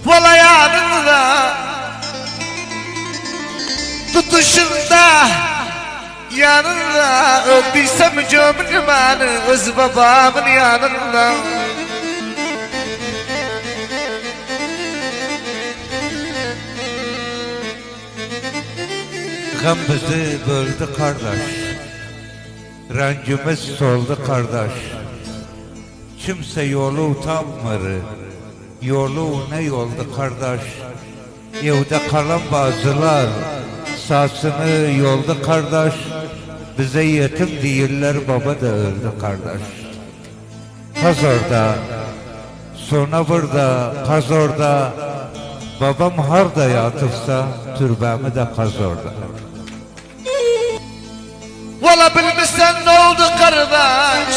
Vala yanında tutuşunda yanında öldüysem cömrümanı öz babamın yanında. Gam bizi böldü kardeş, rengimiz soldu kardeş. Kimse yolu tapmır, yolu ne yoldu kardeş. Evde kalan bazılar sasını yoldu kardeş. Bize yetim değiller, baba da öldü kardeş. Kaz orada, sonra burada, kaz orada. Babam harda yatıpsa türbemi de kaz orada. Vala bilmişsen ne oldu kardeş?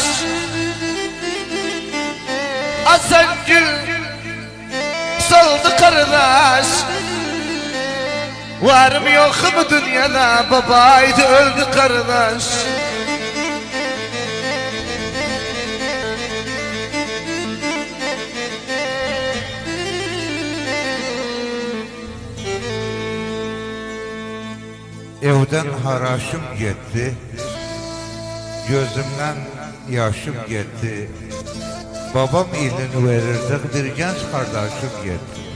Asan gül soldu kardeş. Var mı yok mu dünyada babaydı öldü kardeş. Evden haraşım gitti, gözümden yaşım gitti. Babam ilini verirdik, bir genç kardeşim gitti.